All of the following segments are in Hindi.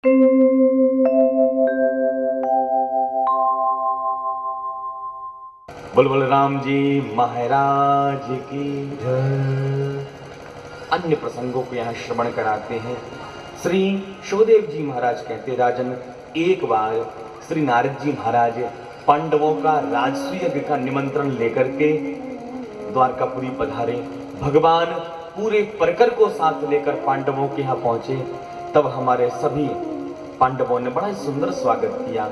बोल बोल राम जी महाराज की जय। अन्य प्रसंगों को यहाँ श्रवण कराते हैं। श्री शुभदेव जी महाराज कहते, राजन एक बार श्री नारद जी महाराज पांडवों का राजसूय यज्ञ का निमंत्रण लेकर के द्वारकापुरी पधारे। भगवान पूरे परकर को साथ लेकर पांडवों के यहाँ पहुंचे। तब हमारे सभी पांडवों ने बड़ा सुंदर स्वागत किया।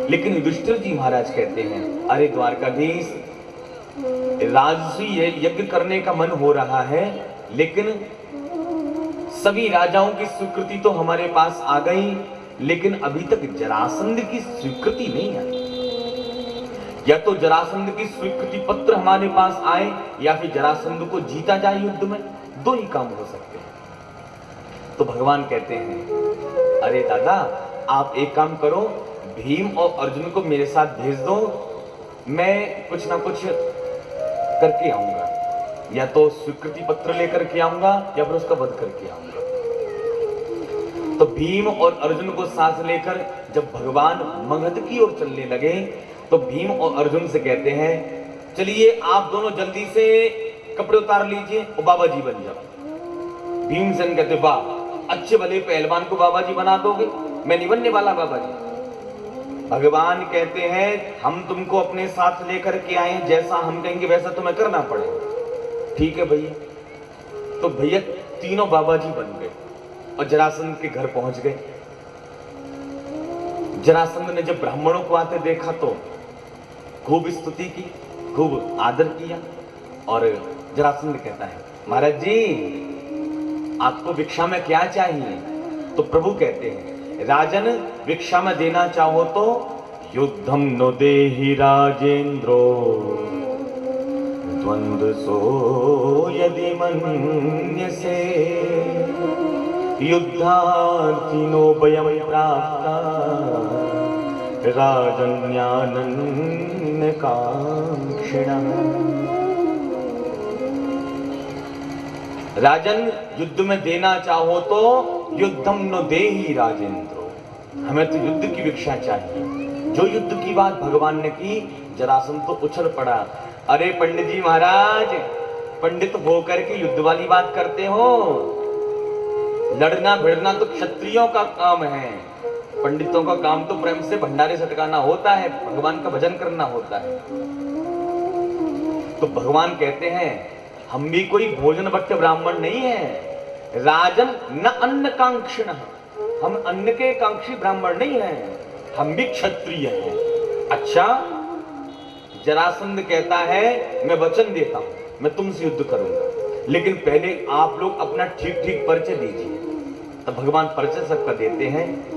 लेकिन युधिष्ठिर जी महाराज कहते हैं, अरे द्वारकाधीश, राजसूय यज्ञ करने का मन हो रहा है, लेकिन सभी राजाओं की स्वीकृति तो हमारे पास आ गई, लेकिन अभी तक जरासंध की स्वीकृति नहीं आई। या तो जरासंध की स्वीकृति पत्र हमारे पास आए, या फिर जरासंध को जीता जाए युद्ध में। दो ही काम हो सकते हैं। तो भगवान कहते हैं, अरे दादा, आप एक काम करो, भीम और अर्जुन को मेरे साथ भेज दो, मैं कुछ ना कुछ करके आऊंगा। या तो स्वीकृति पत्र लेकर के आऊंगा, या फिर उसका वध करके आऊंगा। तो भीम और अर्जुन को साथ लेकर जब भगवान मगध की ओर चलने लगे, तो भीम और अर्जुन से कहते हैं, चलिए आप दोनों जल्दी से कपड़े उतार लीजिए और बाबा जी बन जाओ। भीमसेन कहते, वाह, अच्छे भले पहलवान को बाबा जी बना दोगे, मैं नहीं बनने वाला बाबा जी। भगवान कहते हैं, हम तुमको अपने साथ लेकर के आए, जैसा हम कहेंगे वैसा तुम्हें करना पड़ेगा। ठीक है भैया। तो भैया तीनों बाबा जी बन गए और जरासंध के घर पहुंच गए। जरासंध ने जब ब्राह्मणों को आते देखा तो खूब स्तुति की, खूब आदर किया। और जरासंध कहता है, महाराज जी, आपको भिक्षा में क्या चाहिए? तो प्रभु कहते हैं, राजन, भिक्षा में देना चाहो तो युद्धम नो देहि राजेंद्रो द्वंद्व सो यदि मन्यसे युद्धार्थिनो वयं प्राप्ता राजन्यानन्य कांक्षिणः। राजन, युद्ध में देना चाहो तो युद्धम नो देहि राजेंद्रो, हमें तो युद्ध की भिक्षा चाहिए। जो युद्ध की बात भगवान ने की, जरासंध तो उछल पड़ा। अरे पंडित जी महाराज, पंडित होकर के युद्ध वाली बात करते हो? लड़ना भिड़ना तो क्षत्रियों का काम है। पंडितों का काम तो प्रेम से भंडारे सटकाना होता है, भगवान का भजन करना होता है। तो भगवान कहते हैं, हम भी कोई भोजन भट्ट ब्राह्मण नहीं है। राजन न अन्न कांक्षिण, हम अन्न के कांक्षी ब्राह्मण नहीं हैं, हम भी क्षत्रिय हैं। अच्छा, जरासंध कहता है, मैं वचन देता हूं, मैं तुमसे युद्ध करूंगा, लेकिन पहले आप लोग अपना ठीक ठीक परिचय दीजिए। तो भगवान परिचय सबका देते हैं।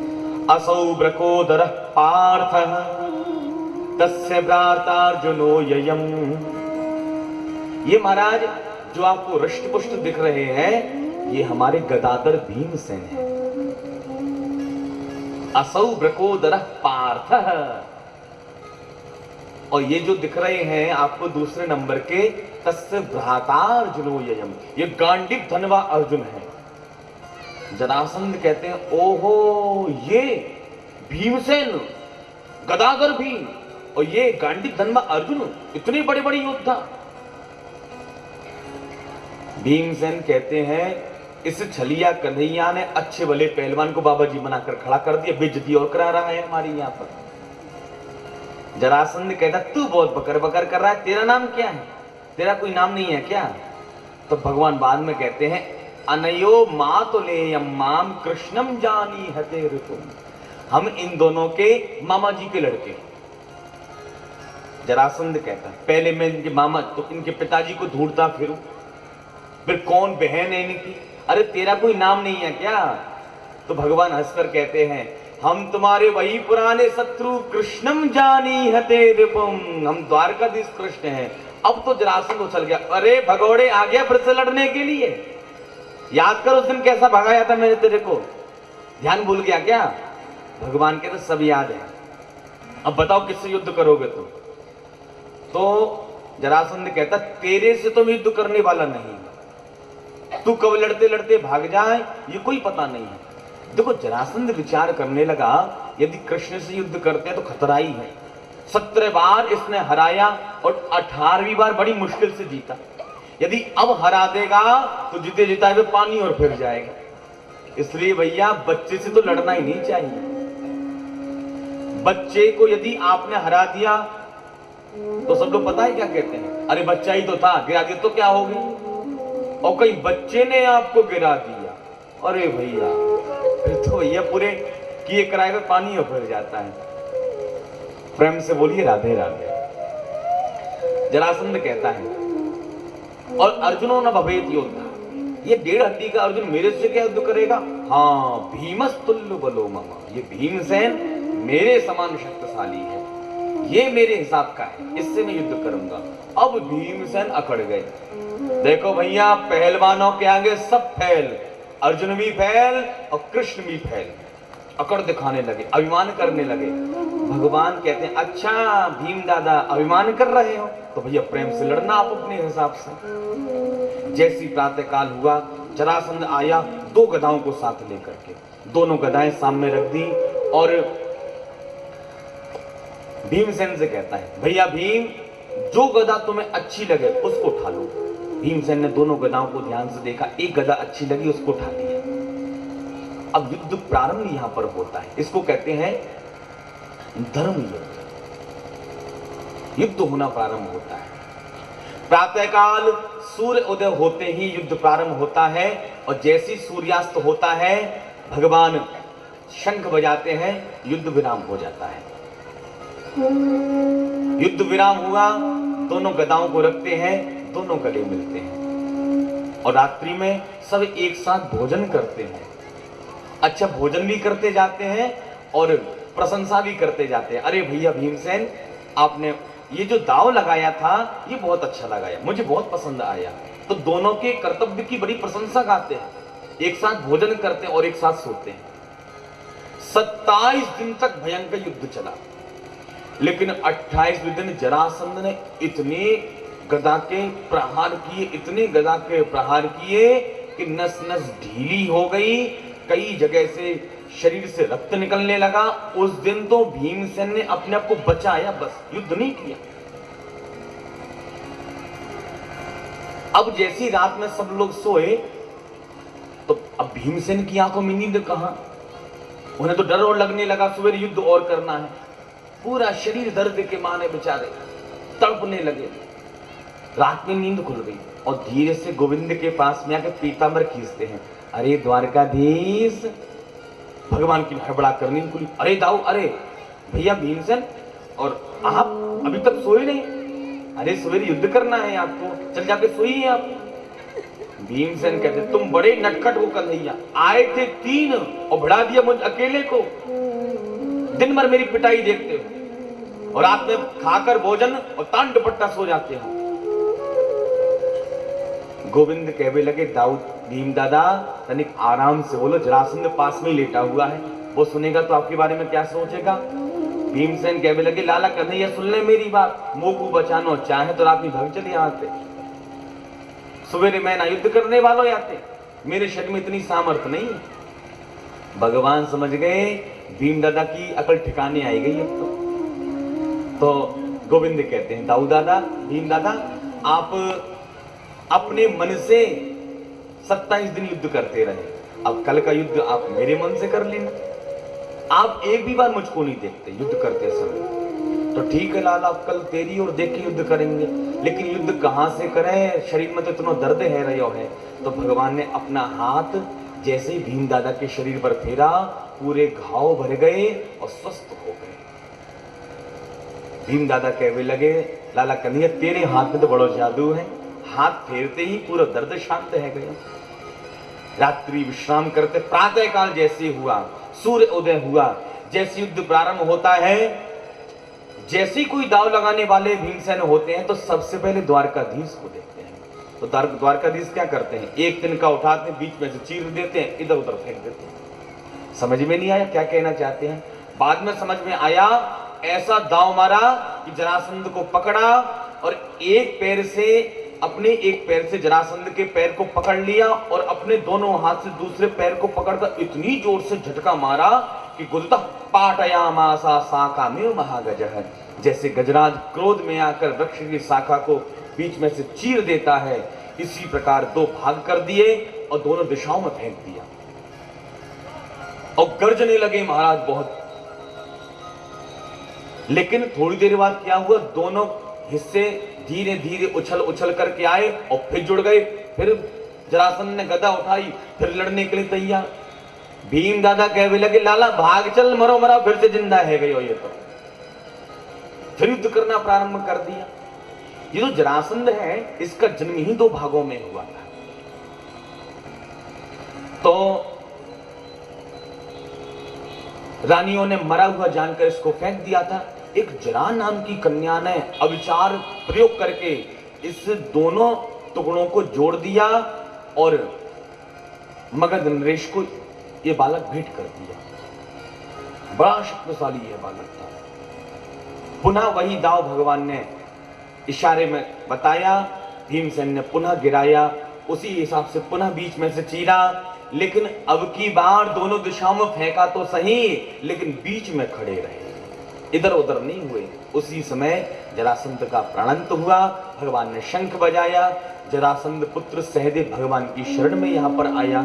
असौ ब्रकोदर पार्थ तस्य भ्रातार्जुनो ययम्। ये महाराज जो आपको रष्ट पुष्ट दिख रहे हैं, ये हमारे गदाधर भीमसेन हैं। असौ ब्रकोदर पार्थ, और ये जो दिख रहे हैं आपको दूसरे नंबर के, तस्य भ्रातार्जुनो ययम्, ये गांडीव धनवा अर्जुन है। जरासंध कहते हैं, ओहो, ये भीमसेन गदाधर भीम और ये गांडीव धनवा अर्जुन, इतने बड़े बड़े योद्धा। भीमसेन कहते हैं, इस छलिया कन्हैया ने अच्छे भले पहलवान को बाबा जी बनाकर खड़ा कर दिया, बेइज्जती और करा रहा है हमारी यहाँ पर। जरासंध कहता, तू बहुत बकर बकर कर रहा है, तेरा नाम क्या है? तेरा कोई नाम नहीं है क्या? तो भगवान बाद में कहते हैं, अनयो मातुलेयम माम कृष्णम जानी हते ऋतुम। हम इन दोनों के मामा जी के लड़के। जरासंध कहता है, पहले मैं इनके मामा, तो इनके पिताजी को ढूंढता फिरूं, फिर कौन बहन है इनकी? अरे तेरा कोई नाम नहीं है क्या? तो भगवान हंसकर कहते हैं, हम तुम्हारे वही पुराने शत्रु कृष्णम जानी हते रिपुम, हम द्वारकाधीश कृष्ण हैं। अब तो जरासंध उछल गया, अरे भगोड़े आ गया फिर से लड़ने के लिए। याद कर उस दिन कैसा भगाया था मैंने तेरे को, ध्यान भूल गया क्या? भगवान के तो सब याद है। अब बताओ किससे युद्ध करोगे तुम? तो जरासंध कहता, तेरे से तो युद्ध करने वाला नहीं, तू कब लड़ते लड़ते भाग जाए ये कोई पता नहीं है। देखो जरासंध विचार करने लगा यदि कृष्ण से युद्ध करते हैं तो खतरा ही है। 17 बार इसने हराया और 18वीं बार बड़ी मुश्किल से जीता। यदि अब हरा देगा तो जीते जिताए हुए पानी और फिर जाएगा। इसलिए भैया बच्चे से तो लड़ना ही नहीं चाहिए। बच्चे को यदि आपने हरा दिया तो सब लोग पता है क्या कहते हैं, अरे बच्चा ही तो था, गिरा दिया तो क्या हो गया। और कहीं बच्चे ने आपको गिरा दिया, अरे भैया फिर तो भैया पूरे किए कराए में पानी उभर जाता है। प्रेम से बोलिए राधे राधे। जरासंध कहता है और अर्जुनो न भवेत योद्धा, ये 1.5 हड्डी का अर्जुन मेरे से क्या युद्ध करेगा। हाँ भीमस्तुल्य बलो मम, ये भीमसेन मेरे समान शक्तिशाली है, ये मेरे हिसाब का है, इससे मैं युद्ध करूंगा। अब भीमसेन अकड़ गए। देखो भैया पहलवानों के आगे सब फैल, अर्जुन भी फैल और कृष्ण भी फैल, अकड़ दिखाने लगे, अभिमान करने लगे। भगवान कहते हैं अच्छा भीम दादा अभिमान कर रहे हो तो भैया प्रेम से लड़ना आप अपने हिसाब से। जैसी प्रातः काल हुआ जरासंध आया 2 गदाओं को साथ लेकर के, दोनों गदाएं सामने रख दी और भीमसेन से कहता है भैया भीम जो गदा तुम्हें अच्छी लगे उसको उठा लो। भीमसेन ने दोनों गदाओं को ध्यान से देखा, एक गदा अच्छी लगी उसको उठा लिया। अब युद्ध प्रारंभ यहां पर होता है, इसको कहते हैं धर्म युद्ध। युद्ध होना प्रारंभ होता है। प्रातःकाल सूर्य उदय होते ही युद्ध प्रारंभ होता है और जैसी सूर्यास्त होता है भगवान शंख बजाते हैं, युद्ध विराम हो जाता है। युद्ध विराम हुआ, दोनों गदाओं को रखते हैं, दोनों गले मिलते हैं और रात्रि में सब एक साथ भोजन करते हैं। अच्छा भोजन भी करते जाते हैं और प्रशंसा भी करते जाते हैं। अरे भैया भीमसेन आपने ये जो दांव लगाया था ये बहुत अच्छा लगाया, मुझे बहुत पसंद आया। तो दोनों के कर्तव्य की बड़ी प्रशंसा गाते हैं, एक साथ भोजन करते हैं और एक साथ सोते हैं। 27 दिन तक भयंकर युद्ध चला, लेकिन 28वें दिन जरासंध ने इतने गदा के प्रहार किए, इतने गदा के प्रहार किए कि नस नस ढीली हो गई, कई जगह से शरीर से रक्त निकलने लगा। उस दिन तो भीमसेन ने अपने आप को बचाया, बस युद्ध नहीं किया। अब जैसी रात में सब लोग सोए तो अब भीमसेन की आंखों में नींद कहां, उन्हें तो डर और लगने लगा, सुबह युद्ध और करना है। पूरा शरीर दर्द के मारे बेचारे तड़पने लगे। रात में नींद खुल गई और धीरे से गोविंद के पास में आके पीतांबर खींचते हैं। अरे द्वारकाधीश, भगवान की हड़बड़ा करनी खुली। अरे दाऊ, अरे भैया भीमसेन और आप अभी तक सोए नहीं? अरे सवेरे युद्ध करना है आपको, चल जाके सोइए आप। भीमसेन कहते तुम बड़े नटखट हो कन्हैया, आए थे 3 और बढ़ा दिया मुझ अकेले को। दिन भर मेरी पिटाई देखते हो और रात में खाकर भोजन और तान दुपट्टा सो जाते हो। गोविंद कहने लगे दाऊद भीम दादा तनिक आराम से बोलो, जरासंध पास में ही लेटा हुआ है, वो सुनेगा तो आपके बारे में क्या सोचेगा। भीमसेन कहने लगे लाला कन्हैया सुन ले मेरी बात, मुंह को बचानो चाहे तो रात में भाग चले आते, सवेरे मैं ना युद्ध करने वालों आते, मेरे शरीर में इतनी सामर्थ्य नहीं है। भगवान समझ गए भीम दादा की अकल ठिकाने आई गई अब तो गोविंद कहते हैं दाऊ दादा भीम दादा आप अपने मन से 27 दिन युद्ध करते रहे, अब कल का युद्ध आप मेरे मन से कर लेना। आप एक भी बार मुझको नहीं देखते युद्ध करते समय, तो ठीक है लाला कल तेरी और देख के युद्ध करेंगे, लेकिन युद्ध कहां से करें, शरीर में तो इतना दर्द है रहा है। तो भगवान ने अपना हाथ जैसे ही भीम दादा के शरीर पर फेरा, पूरे घाव भर गए और स्वस्थ हो गए। भीम दादा कहने लगे लाला कन्हैया तेरे हाथ में तो बड़ा जादू है, हाथ फेरते ही पूरा दर्द शांत है गया। रात्रि विश्राम करते प्रातः काल जैसे हुआ, सूर्य उदय हुआ, जैसे युद्ध प्रारंभ होता है, जैसे कोई दाव लगाने वाले भीमसेन होते हैं तो सबसे पहले द्वारकाधीश को देखते हैं। तो द्वारकाधीश क्या करते हैं, एक तिनका उठाते हैं, बीच में से चीर देते हैं, इधर उधर फेंक देते हैं। समझ में नहीं आया क्या कहना चाहते हैं। बाद में समझ में आया, ऐसा दांव मारा कि जरासंध को पकड़ा और एक पैर से अपने एक पैर से जरासंध के पैर को पकड़ लिया और अपने दोनों हाथ से दूसरे पैर को पकड़कर इतनी जोर से झटका मारा कि गुरुतः पाटयामासा शाखा में महागजः, जैसे गजराज क्रोध में आकर वृक्ष की शाखा को बीच में से चीर देता है, इसी प्रकार दो भाग कर दिए और दोनों दिशाओं में फेंक दिया और गर्जने लगे महाराज बहुत। लेकिन थोड़ी देर बाद क्या हुआ, दोनों हिस्से धीरे धीरे उछल उछल करके आए और फिर जुड़ गए। फिर जरासंध ने गदा उठाई, फिर लड़ने के लिए तैयार। भीम दादा कहने लगे लाला भाग चल, मरो मरा फिर से जिंदा है गयो ये तो। फिर युद्ध करना प्रारंभ कर दिया। ये जो जरासंध है इसका जन्म ही दो भागों में हुआ था। तो रानियों ने मरा हुआ जानकर इसको फेंक दिया था। एक जरा नाम की कन्या ने अविचार प्रयोग करके इस दोनों टुकड़ों को जोड़ दिया और मगध नरेश को यह बालक भेंट कर दिया। बड़ा शक्तिशाली यह बालक था। पुनः वही दाव भगवान ने इशारे में बताया, भीमसेन ने पुनः गिराया, उसी हिसाब से पुनः बीच में से चीरा। लेकिन अब की बार दोनों दिशाओं में फेंका तो सही, लेकिन बीच में खड़े रहे, इधर उधर नहीं हुए। उसी समय जरासंध का प्राणांत हुआ। भगवान ने शंख बजाया। जरासंध पुत्र सहदेव भगवान की शरण में यहां पर आया।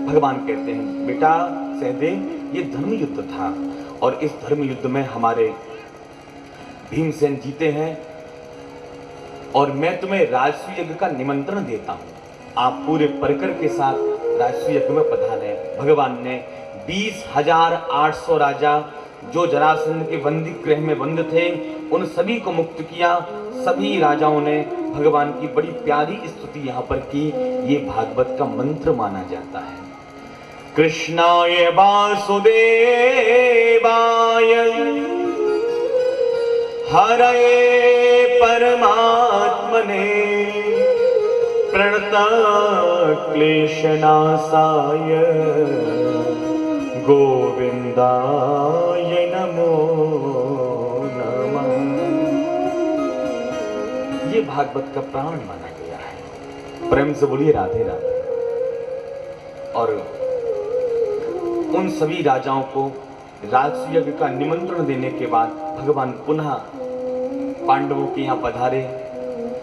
भगवान कहते हैं बेटा सहदेव, ये धर्म युद्ध था और इस धर्म युद्ध में हमारे भीमसेन जीते हैं और मैं तुम्हें राजसूय यज्ञ का निमंत्रण देता हूं। आप पूरे परिकर के साथ राजसूय यज्ञ में पधारे। भगवान ने 20,800 राजा जो जरासंध के बंदी गृह में बंद थे उन सभी को मुक्त किया। सभी राजाओं ने भगवान की बड़ी प्यारी स्तुति यहाँ पर की। ये भागवत का मंत्र माना जाता है। कृष्णाय वासुदेवाय हरये परमात्मने प्रणता क्लेशनाशाय गोविंदाय नमो नमः। ये भागवत का प्राण माना गया है। प्रेम से बोलिए राधे राधे। और उन सभी राजाओं को राजसूय यज्ञ का निमंत्रण देने के बाद भगवान पुनः पांडवों के यहाँ पधारे।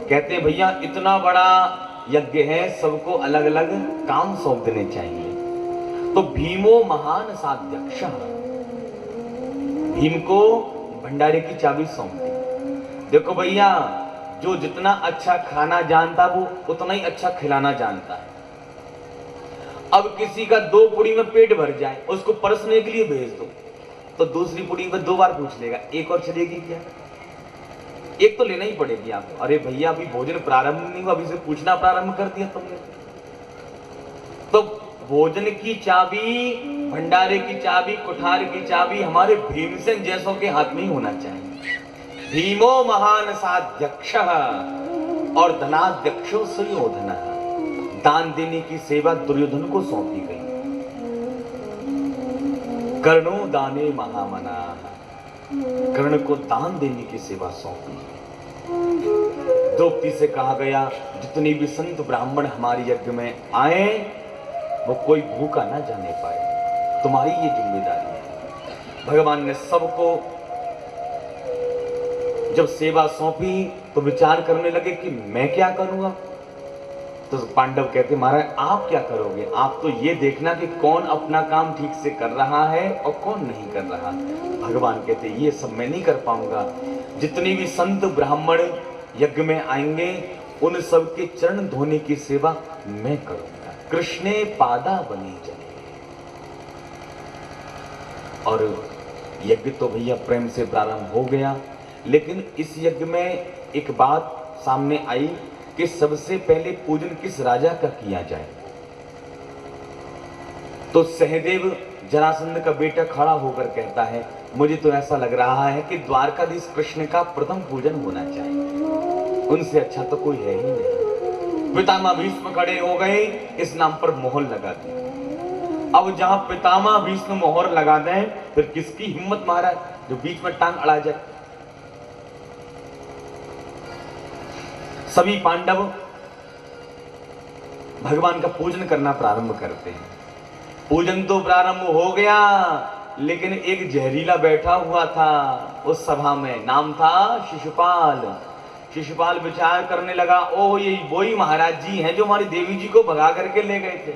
कहते हैं भैया इतना बड़ा यज्ञ है, सबको अलग अलग काम सौंप देने चाहिए। तो भीमो महान साध्यक्ष, भीम को भंडारे की चाबी सौंप दी। देखो भैया, जो जितना अच्छा खाना जानता वो उतना ही अच्छा खिलाना जानता है। अब किसी का 2 पुड़ी में पेट भर जाए, उसको परसने के लिए भेज दो, तो दूसरी पुड़ी में 2 बार पूछ लेगा एक और चलेगी क्या? एक तो लेना ही पड़ेगी आपको। अरे भैया अभी भोजन प्रारंभ नहीं हुआ, अभी से पूछना प्रारंभ कर दिया तुमने। तो भोजन की चाबी, भंडारे की चाबी, कुठार की चाबी हमारे भीमसेन जैसों के हाथ में ही होना चाहिए। भीमो महान साध्यक्ष और धनाध्यक्षो सुयोधन। दान देने की सेवा दुर्योधन को सौंपी गई। कर्णो दाने महामना, कर्ण को दान देने की सेवा सौंपी। द्रौपदी से कहा गया जितने भी संत ब्राह्मण हमारे यज्ञ में आए वो कोई भूखा ना जाने पाए, तुम्हारी ये जिम्मेदारी है। भगवान ने सबको जब सेवा सौंपी तो विचार करने लगे कि मैं क्या करूंगा। तो पांडव कहते महाराज आप क्या करोगे? आप तो ये देखना कि कौन अपना काम ठीक से कर रहा है और कौन नहीं कर रहा। भगवान कहते ये सब मैं नहीं कर पाऊंगा। जितने भी संत ब्राह्मण यज्ञ में आएंगे उन सब के चरण धोने की सेवा मैं करूंगा। कृष्णे पादा बनी चले। और यज्ञ तो भैया प्रेम से प्रारंभ हो गया, लेकिन इस यज्ञ में एक बात सामने आई कि सबसे पहले पूजन किस राजा का किया जाए। तो सहदेव जरासंध का बेटा खड़ा होकर कहता है मुझे तो ऐसा लग रहा है कि द्वारकाधीश कृष्ण का प्रथम पूजन होना चाहिए, उनसे अच्छा तो कोई है ही नहीं। पितामह भीष्म खड़े हो गए, इस नाम पर मोहर लगा दी। अब जहां पितामह भीष्म मोहर लगा दें फिर किसकी हिम्मत महाराज जो बीच में टांग अड़ा जाए। सभी पांडव भगवान का पूजन करना प्रारंभ करते हैं। पूजन तो प्रारंभ हो गया, लेकिन एक जहरीला बैठा हुआ था उस सभा में, नाम था शिशुपाल। शिशुपाल विचार करने लगा, ओह ये वही महाराज जी हैं जो हमारी देवी जी को भगा करके ले गए थे।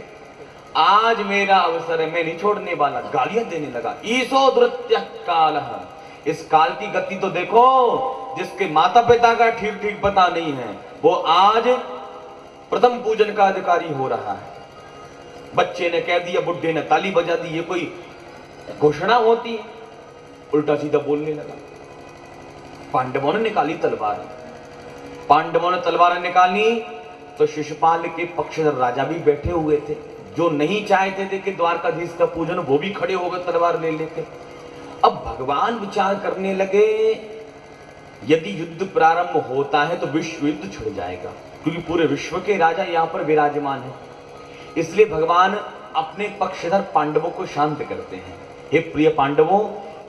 आज मेरा अवसर है, मैं नहीं छोड़ने वाला। गालियां देने लगा, ईसो द्रुत्य काल, इस काल की गति तो देखो, जिसके माता पिता का ठीक ठीक पता नहीं है वो आज प्रथम पूजन का अधिकारी हो रहा है। बच्चे ने कह दिया, बुढ़े ने ताली बजा दी, ये कोई घोषणा होती है? उल्टा सीधा बोलने लगा। पांडवों ने निकाली तलवार, पांडवों ने तलवार निकाली तो शिशुपाल के पक्षधर राजा भी बैठे हुए थे, जो नहीं चाहते थे कि द्वारकाधीश का पूजन, वो भी खड़े हो गए तलवार ले लेके। अब भगवान विचार करने लगे, यदि युद्ध प्रारंभ होता है तो विश्व युद्ध छिड़ जाएगा, क्योंकि पूरे विश्व के राजा यहां पर विराजमान है। इसलिए भगवान अपने पक्षधर पांडवों को शांत करते हैं। हे प्रिय पांडवों,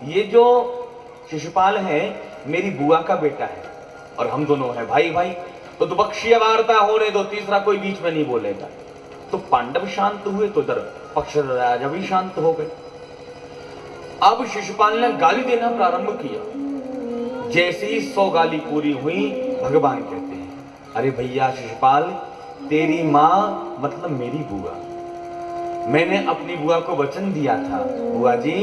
ये जो शिशुपाल है मेरी बुआ का बेटा है और हम दोनों हैं भाई भाई, तो द्विपक्षीय वार्ता होने दो, तीसरा कोई बीच में नहीं बोलेगा। तो पांडव शांत हुए तो इधर पक्षधर राजा भी शांत हो गए। अब शिशुपाल ने गाली देना प्रारंभ किया। जैसे ही 100 गाली पूरी हुई, भगवान कहते हैं, अरे भैया शिशुपाल, तेरी माँ मतलब मेरी बुआ, मैंने अपनी बुआ को वचन दिया था, बुआ जी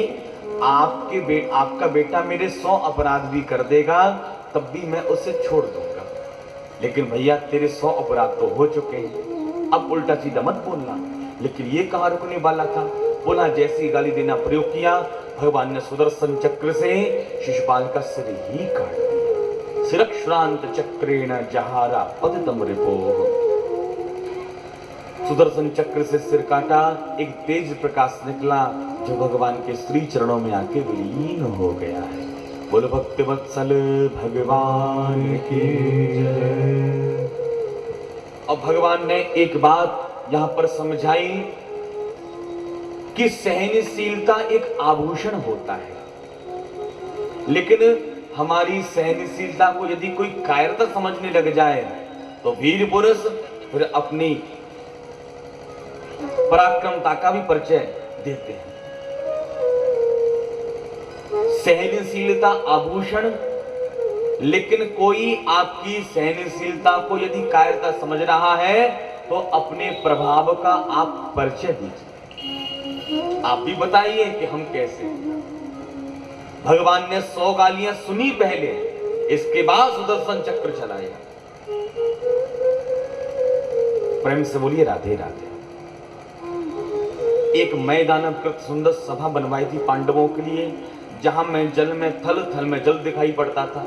आपका बेटा मेरे 100 अपराध भी कर देगा तब भी मैं उसे छोड़ दूंगा, लेकिन भैया तेरे 100 अपराध तो हो चुके हैं, अब उल्टा सीधा मत बोलना। लेकिन ये कहाँ रुकने वाला था, बोला जैसी गाली देना प्रयोग किया, भगवान ने सुदर्शन चक्र से शिशुपाल का सिर ही काट दिया। सिरक्षरांत चक्रेण जहारा पतितम रिपोः। सुदर्शन चक्र से सिर काटा, एक तेज प्रकाश निकला जो भगवान के श्री चरणों में आके विलीन हो गया है। बोलो भक्ति वत्सल भगवान की जय। अब भगवान ने एक बात यहां पर समझाई कि सहनशीलता एक आभूषण होता है, लेकिन हमारी सहनशीलता को यदि कोई कायरता समझने लग जाए तो वीर पुरुष फिर अपनी पराक्रमता का भी परिचय देते हैं। सहनशीलता आभूषण, लेकिन कोई आपकी सहनशीलता को यदि कायरता समझ रहा है तो अपने प्रभाव का आप परिचय दीजिए। आप भी बताइए कि हम कैसे। भगवान ने 100 गालियां सुनी पहले, इसके बाद सुदर्शन चक्र चलाया। प्रेम से बोलिए राधे राधे। एक मैदानकृत सुंदर सभा बनवाई थी पांडवों के लिए, जहां में जल में थल में जल दिखाई पड़ता था।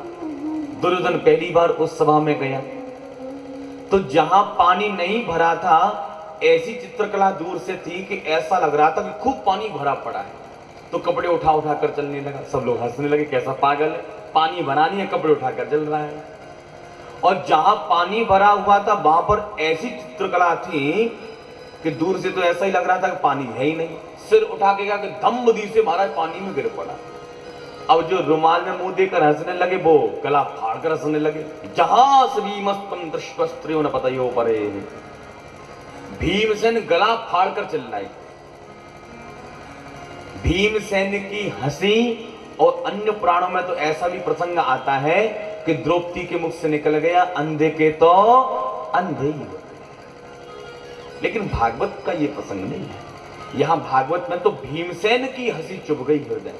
दुर्योधन पहली बार उस सभा में गया तो जहां पानी नहीं भरा था, ऐसी चित्रकला दूर से थी कि ऐसा लग रहा था कि खूब पानी भरा पड़ा है। तो कपड़े उठा उठा कर चलने लगा, सब लोग हंसने लगे, कैसा पागल है, पानी भरा नहीं है कपड़े उठाकर चल रहा है। और जहां पानी भरा हुआ था वहां पर ऐसी चित्रकला थी कि दूर से तो ऐसा ही लग रहा था कि पानी है ही नहीं। सिर उठा के गया कि धम्मदी से महाराज पानी में गिर पड़ा। अब जो रुमाल में मुंह देकर हंसने लगे वो गला फाड़ कर हंसने लगे। जहां सभी मस्तम दृष्टस्त्रियों न पतयो परे। भीमसेन गला फाड़ कर चिल्लाए। भीमसेन की हंसी, और अन्य पुराणों में तो ऐसा भी प्रसंग आता है कि द्रौपदी के मुख से निकल गया, अंधे के तो अंधे ही होते। लेकिन भागवत का ये प्रसंग नहीं है। यहां भागवत में तो भीमसेन की हंसी चुभ गई हृदय।